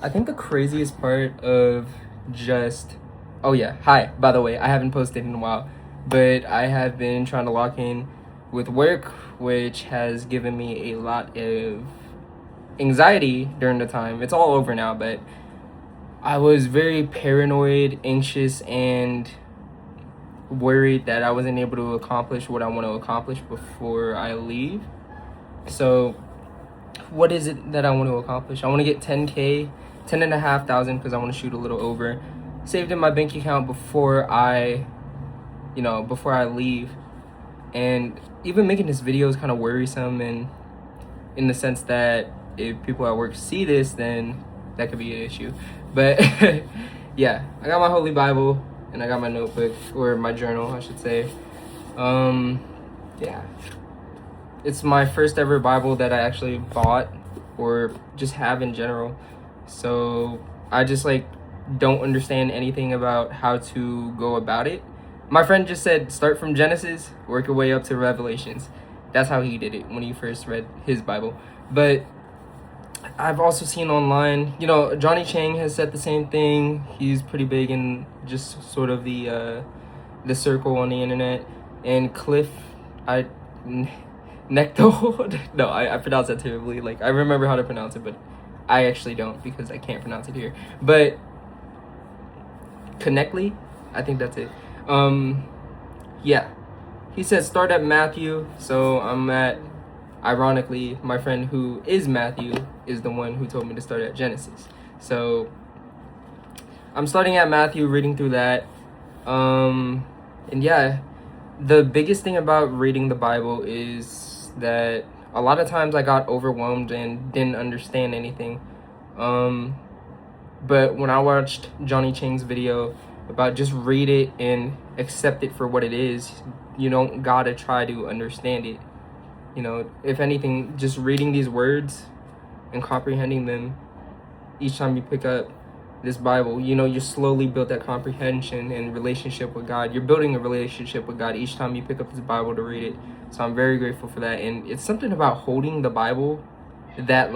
I think the craziest part of just oh yeah, hi, by the way, I haven't posted in a while, but I have been trying to lock in with work, which has given me a lot of anxiety during the time. It's all over now, but I was very paranoid, anxious, and worried that I wasn't able to accomplish what I want to accomplish before I leave. So what is it that I want to accomplish? I want to get 10K, 10,500, because I want to shoot a little over, saved in my bank account before I leave. And even making this video is kind of worrisome, and in the sense that if people at work see this, then that could be an issue. But yeah, I got my Holy Bible and I got my notebook, or my journal, I should say. Yeah. It's my first ever Bible that I actually bought or just have in general. So I just don't understand anything about how to go about it. My friend just said start from Genesis, work your way up to Revelations. That's how he did it when he first read his Bible. But I've also seen online, Johnny Chang has said the same thing. He's pretty big in just sort of the circle on the internet. And Cliff, Necto, no, I pronounce that terribly. I remember how to pronounce it, but I actually don't because I can't pronounce it here. But Connectly, I think that's it. Yeah, he said start at Matthew, so I'm at, ironically, my friend who is Matthew is the one who told me to start at Genesis. So I'm starting at Matthew, reading through that. And yeah, the biggest thing about reading the Bible is that a lot of times I got overwhelmed and didn't understand anything. But when I watched Johnny Chang's video about just read it and accept it for what it is, you don't gotta try to understand it. If anything, just reading these words and comprehending them each time you pick up this Bible, you slowly build that comprehension and relationship with God. You're building a relationship with God each time you pick up this Bible to read it. So I'm very grateful for that. And it's something about holding the Bible that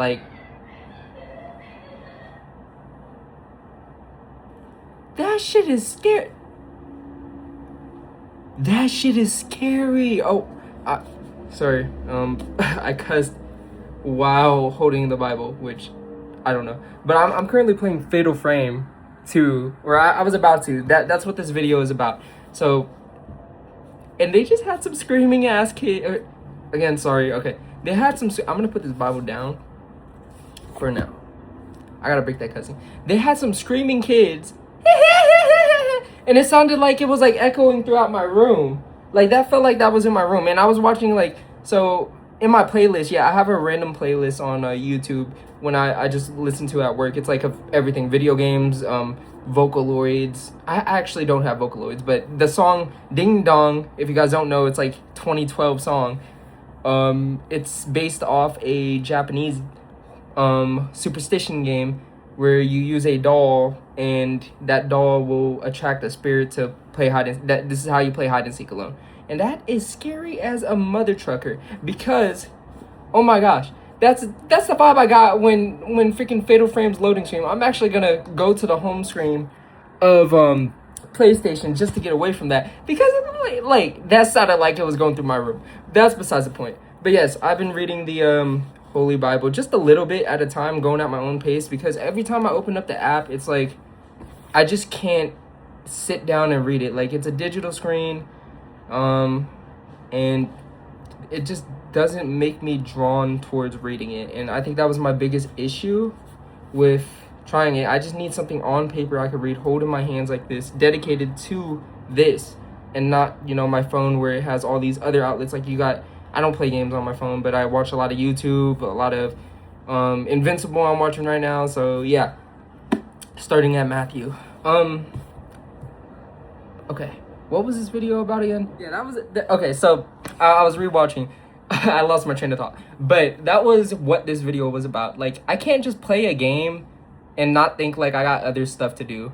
that shit is scary. That shit is scary. Oh, sorry. I cussed while holding the Bible, which I don't know. But I'm currently playing Fatal Frame 2, or I was about to. That's what this video is about. So, and they just had some screaming ass kid. Again, sorry. Okay, they had some. I'm gonna put this Bible down for now. I gotta break that cussing. They had some screaming kids. And it sounded like it was echoing throughout my room. That felt like that was in my room. And I was watching so in my playlist, yeah, I have a random playlist on YouTube when I just listen to at work. It's of everything, video games, Vocaloids. I actually don't have Vocaloids, but the song Ding Dong, if you guys don't know, it's 2012 song. It's based off a Japanese superstition game where you use a doll and that doll will attract a spirit to play this is how you play hide and seek alone. And that is scary as a mother trucker, because oh my gosh, that's the vibe I got when freaking Fatal Frame's loading screen. I'm actually gonna go to the home screen of PlayStation just to get away from that, because that sounded like it was going through my room. That's besides the point. But yes, I've been reading the Holy Bible just a little bit at a time, going at my own pace, because every time I open up the app, it's I just can't sit down and read it. It's a digital screen, and it just doesn't make me drawn towards reading it. And I think that was my biggest issue with trying it. I just need something on paper I could read, hold in my hands like this, dedicated to this, and not my phone where it has all these other outlets. I don't play games on my phone, but I watch a lot of YouTube, a lot of Invincible I'm watching right now. So yeah, starting at Matthew. Okay, what was this video about again? Yeah, that was okay. So I was rewatching. I lost my train of thought, but that was what this video was about. I can't just play a game and not think I got other stuff to do.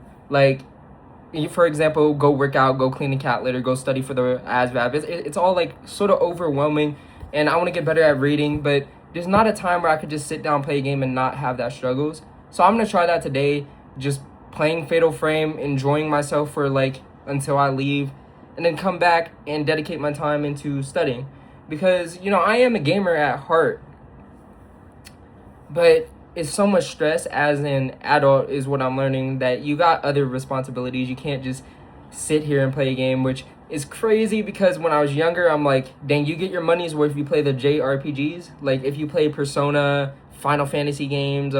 For example, go work out, go clean the cat litter, go study for the ASVAB. It's all sort of overwhelming, and I want to get better at reading, but there's not a time where I could just sit down, play a game, and not have that struggles. So I'm gonna try that today, just playing Fatal Frame, enjoying myself for like until I leave, and then come back and dedicate my time into studying. Because, you know, I am a gamer at heart, but it's so much stress as an adult is what I'm learning, that you got other responsibilities. You can't just sit here and play a game, which is crazy because when I was younger, I'm like, dang, you get your money's worth if you play the JRPGs. Like if you play Persona, Final Fantasy games,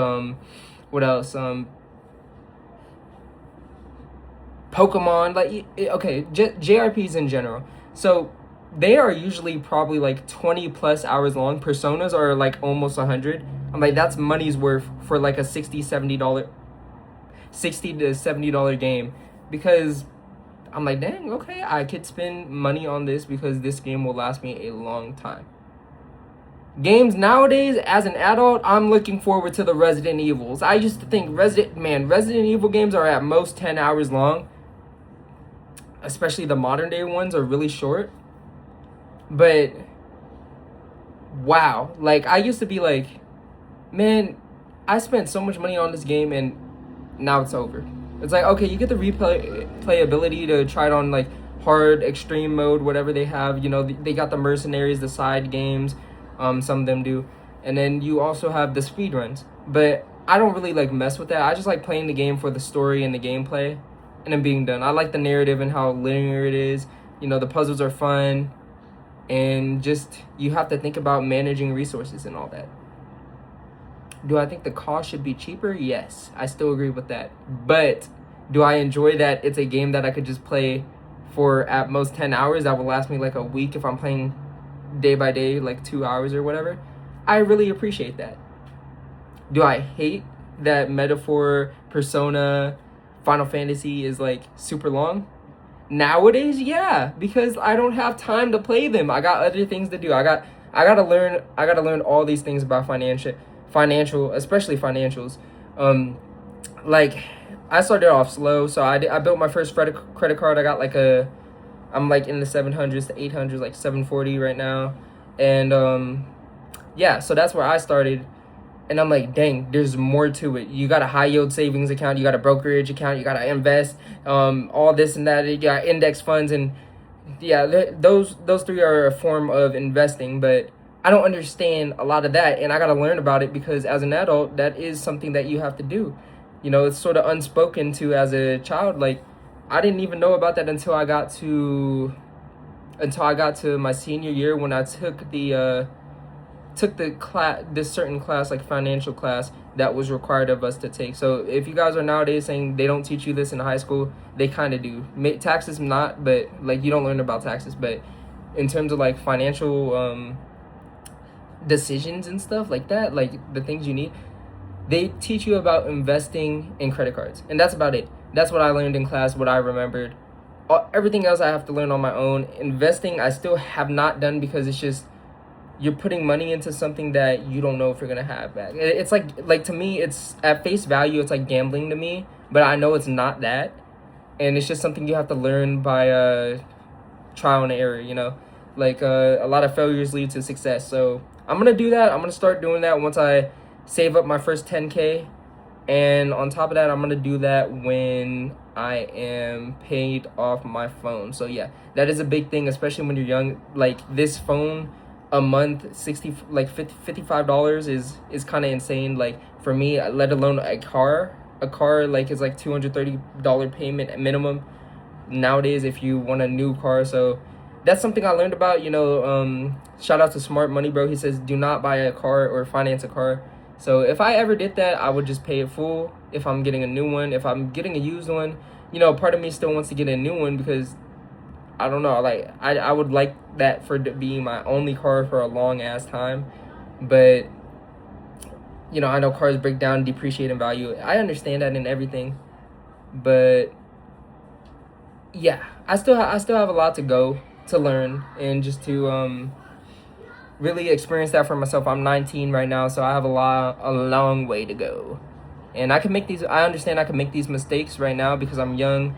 what else? Pokemon, like okay, JRPGs in general. So they are usually probably like 20 plus hours long. Personas are like almost 100. I'm like, that's money's worth for like a $60 to $70 game, because I'm like, dang, okay, I could spend money on this because this game will last me a long time. Games nowadays, as an adult, I'm looking forward to the Resident Evils. I used to think Resident Evil games are at most 10 hours long. Especially the modern day ones are really short. But wow, like I used to be like, man, I spent so much money on this game and now it's over. It's like, okay, you get the replayability to try it on like hard, extreme mode, whatever they have. You know, they got the mercenaries, the side games, some of them do, and then you also have the speed runs. But I don't really like mess with that. I just like playing the game for the story and the gameplay, and then being done. I like the narrative and how linear it is. You know, the puzzles are fun, and just you have to think about managing resources and all that. Do I think the cost should be cheaper? Yes, I still agree with that. But do I enjoy that it's a game that I could just play for at most 10 hours that will last me like a week if I'm playing day by day, like 2 hours or whatever? I really appreciate that. Do I hate that Metaphor, Persona, Final Fantasy is like super long? Nowadays, yeah, because I don't have time to play them. I got other things to do. I gotta learn all these things about financial, especially financials. Like I started off slow, so I built my first credit card. I got like I'm like in the 700s to 800s, like 740 right now, and yeah, so that's where I started. And I'm like, dang, there's more to it. You got a high yield savings account, you got a brokerage account, you got to invest, all this and that. You got index funds, and yeah, those three are a form of investing. But I don't understand a lot of that, and I got to learn about it because as an adult, that is something that you have to do. You know, it's sort of unspoken to as a child. Like, I didn't even know about that until I got to my senior year when I took the class, this certain class, like financial class, that was required of us to take. So if you guys are nowadays saying they don't teach you this in high school, they kind of do. Taxes not, but like you don't learn about taxes, but in terms of like financial decisions and stuff like that, like the things you need, they teach you about investing in credit cards, and that's about it. That's what I learned in class, what I remembered. Everything else I have to learn on my own. Investing I still have not done because it's just, you're putting money into something that you don't know if you're gonna have back. It's like to me, it's at face value, it's like gambling to me, but I know it's not that, and it's just something you have to learn by trial and error. You know, like a lot of failures lead to success. So I'm gonna do that. I'm gonna start doing that once I save up my first 10K, and on top of that, I'm gonna do that when I am paid off my phone. So yeah, that is a big thing, especially when you're young. Like this phone, a month, $55 is kind of insane, like for me, let alone a car like is like $230 payment minimum nowadays if you want a new car. So that's something I learned about. You know, shout out to Smart Money Bro. He says do not buy a car or finance a car. So if I ever did that, I would just pay it full if I'm getting a new one. If I'm getting a used one, you know, part of me still wants to get a new one because I don't know, like I would like that for being my only car for a long ass time. But you know, I know cars break down, depreciate in value. I understand that and everything, but yeah, I still have a lot to go to learn and just to really experience that for myself. I'm 19 right now, so I have a long way to go, and I understand I can make these mistakes right now because I'm young,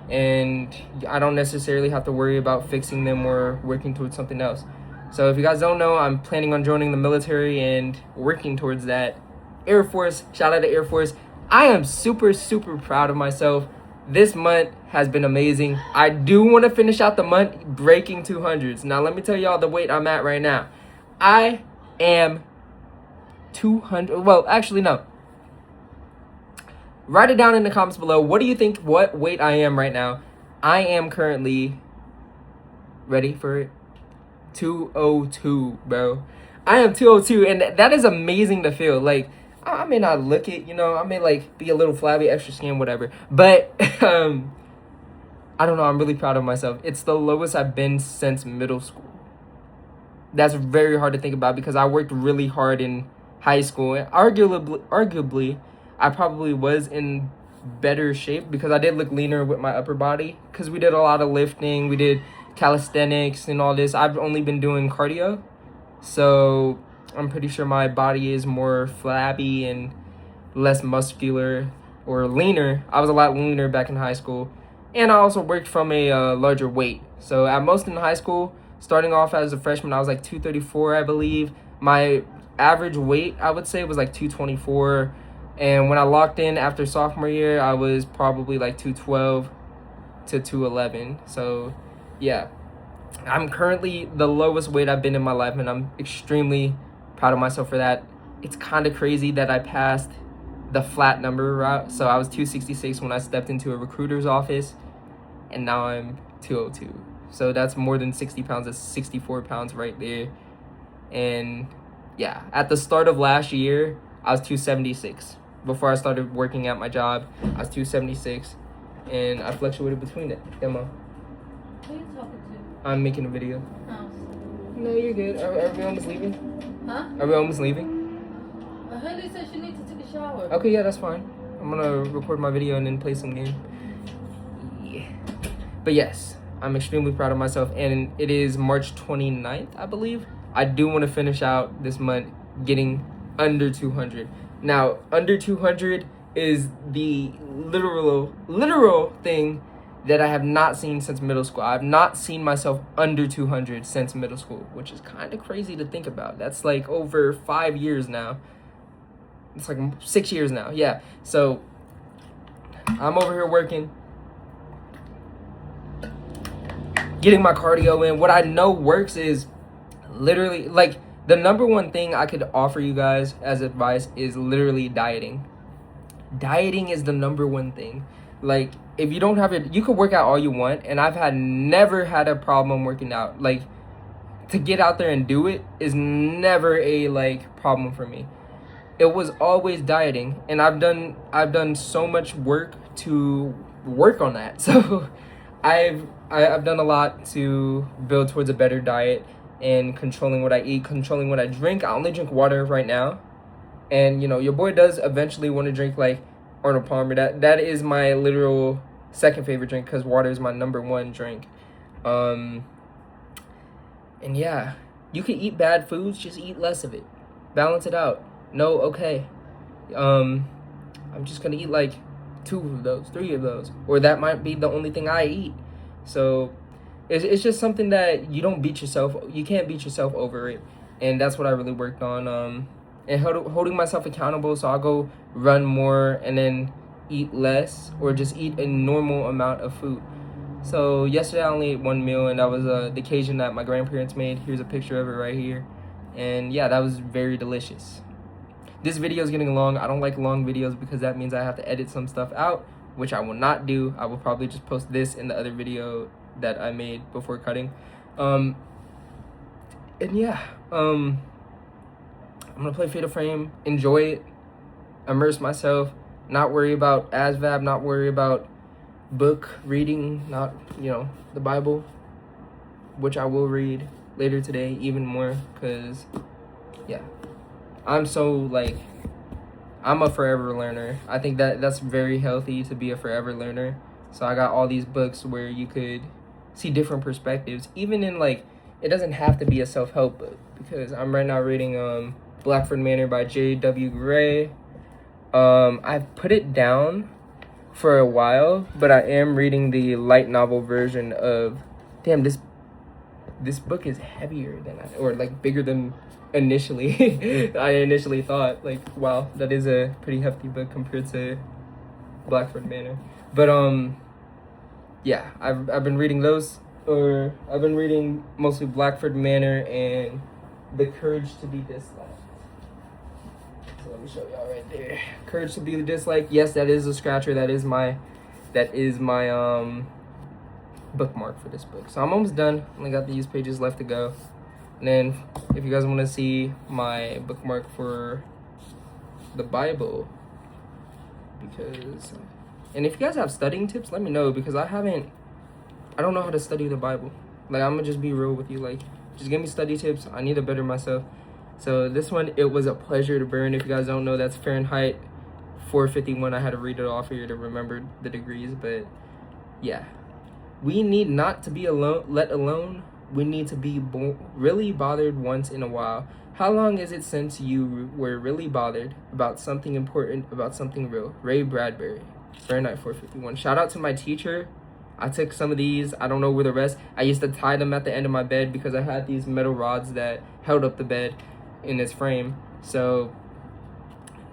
and I don't necessarily have to worry about fixing them or working towards something else. So if you guys don't know, I'm planning on joining the military and working towards that Air Force. Shout out to Air Force. I am super, super proud of myself. This month has been amazing. I do want to finish out the month breaking 200s. Now, let me tell y'all the weight I'm at right now. I am 200. Well, actually, no. Write it down in the comments below. What do you think what weight I am right now? I am currently, ready for it? 202, bro. I am 202, and that is amazing to feel. Like, I may not look it, you know, I may like be a little flabby, extra skin, whatever. But I don't know, I'm really proud of myself. It's the lowest I've been since middle school. That's very hard to think about because I worked really hard in high school. And arguably, I probably was in better shape because I did look leaner with my upper body because we did a lot of lifting, we did calisthenics and all this. I've only been doing cardio, so I'm pretty sure my body is more flabby and less muscular or leaner. I was a lot leaner back in high school, and I also worked from a larger weight. So at most in high school, starting off as a freshman, I was like 234, I believe. My average weight, I would say, was like 224. And when I locked in after sophomore year, I was probably like 212 to 211. So, yeah. I'm currently the lowest weight I've been in my life, and I'm extremely proud of myself for that. It's kind of crazy that I passed the flat number route. So I was 266 when I stepped into a recruiter's office, and now I'm 202. So that's more than 60 pounds. That's 64 pounds right there. And yeah, at the start of last year, I was 276. Before I started working at my job, I was 276, and I fluctuated between it. Come on. Who are you talking to? I'm making a video. Oh. No, you're good. Are we almost leaving? Huh? Are we almost leaving? Haley said she needs to take a shower. Okay, yeah, that's fine. I'm gonna record my video and then play some game. Yeah. But yes, I'm extremely proud of myself, and it is March 29th, I believe. I do want to finish out this month getting under 200. Now, under 200 is the literal thing that I have not seen since middle school. I've not seen myself under 200 since middle school, which is kind of crazy to think about. That's like over 5 years now. It's like 6 years now. Yeah. So I'm over here working, getting my cardio in. What I know works is literally, like, the number one thing I could offer you guys as advice is literally dieting. Dieting is the number one thing. Like, if you don't have it, you could work out all you want, and I've never had a problem working out. Like, to get out there and do it is never a like problem for me. It was always dieting, and I've done so much work to work on that. So I've done a lot to build towards a better diet and controlling what I eat, controlling what I drink. I only drink water right now, and you know, your boy does eventually want to drink like Arnold Palmer. That is my literal second favorite drink because water is my number one drink. And yeah, you can eat bad foods, just eat less of it, balance it out. No, okay, I'm just gonna eat like 2 of those, 3 of those, or that might be the only thing I eat. So it's just something that you don't beat yourself. You can't beat yourself over it, and that's what I really worked on. And holding myself accountable. So I'll go run more and then eat less, or just eat a normal amount of food. So yesterday I only ate 1 meal, and that was the Cajun that my grandparents made. Here's a picture of it right here, and yeah, that was very delicious. This video is getting long. I don't like long videos because that means I have to edit some stuff out, which I will not do. I will probably just post this in the other video that I made before cutting. And yeah, I'm gonna play Fatal Frame, enjoy it, immerse myself, not worry about ASVAB, not worry about book reading, not, you know, the Bible, which I will read later today even more, because yeah, I'm so like, I'm a forever learner. I think that's very healthy to be a forever learner. So I got all these books where you could see different perspectives, even in like, it doesn't have to be a self-help book, because I'm right now reading Blackford Manor by J.W. Gray. I've put it down for a while, but I am reading the light novel version of, damn, this book is heavier than or like bigger than I initially thought, like, wow, that is a pretty hefty book compared to Blackford Manor. But yeah, I've been reading those, or I've been reading mostly Blackford Manor and The Courage to Be Disliked. So let me show y'all right there. Courage to Be Disliked. Yes, that is a scratcher. That is my bookmark for this book. So I'm almost done. Only got these pages left to go. And then if you guys want to see my bookmark for the Bible, and if you guys have studying tips, let me know, because I don't know how to study the Bible. Like, I'm gonna just be real with you. Like, just give me study tips. I need to better myself. So this one, It Was a Pleasure to Burn. If you guys don't know, that's Fahrenheit 451. I had to read it off here to remember the degrees, but yeah. We need not to be alone, let alone. We need to be really bothered once in a while. How long is it since you were really bothered about something important, about something real? Ray Bradbury, Fahrenheit 451. Shout out to my teacher. I took some of these. I don't know where the rest. I used to tie them at the end of my bed because I had these metal rods that held up the bed in its frame. So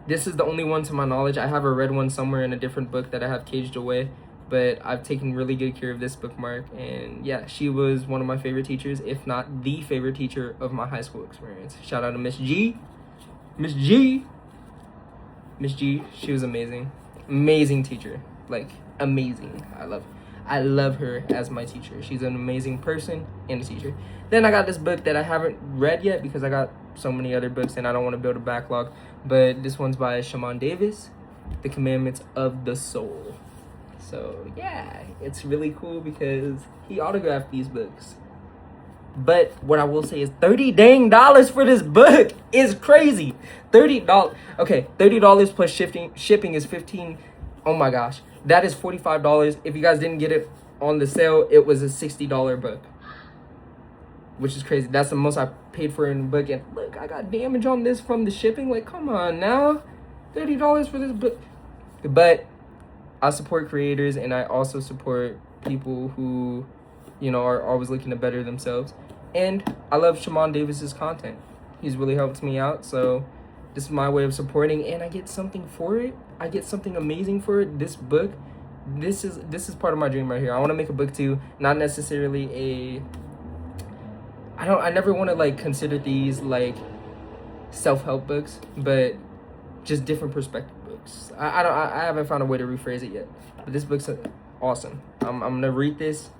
this is the only one to my knowledge. I have a red one somewhere in a different book that I have caged away, but I've taken really good care of this bookmark. And yeah, she was one of my favorite teachers, if not the favorite teacher of my high school experience. Shout out to Miss G. Miss G, she was amazing. Amazing teacher. Like, amazing. I love her as my teacher. She's an amazing person and a teacher. Then I got this book that I haven't read yet because I got so many other books and I don't want to build a backlog. But this one's by Shaman Davis, The Commandments of the Soul. So yeah, it's really cool because he autographed these books. But what I will say is $30 for this book is crazy. $30. Okay, $30 plus shipping is $15. Oh my gosh, that is $45. If you guys didn't get it on the sale, it was a $60 book, which is crazy. That's the most I paid for in a book. And look, I got damage on this from the shipping. Like, come on now, $30 for this book. But I support creators, and I also support people who, you know, are always looking to better themselves. And I love Shaman Davis's content. He's really helped me out. So this is my way of supporting, and I get something for it. I get something amazing for it. This book, this is part of my dream right here. I want to make a book too, not necessarily I never want to like consider these like self-help books, but just different perspective books. I haven't found a way to rephrase it yet, but this book's awesome. I'm gonna read this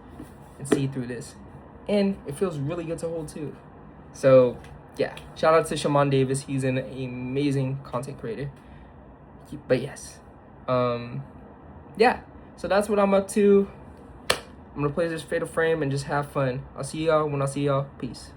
and see through this, and it feels really good to hold too. So yeah, shout out to Shaman Davis. He's an amazing content creator. But yes, yeah, so that's what I'm up to. I'm gonna play this Fatal Frame and just have fun. I'll see y'all when I see y'all. Peace.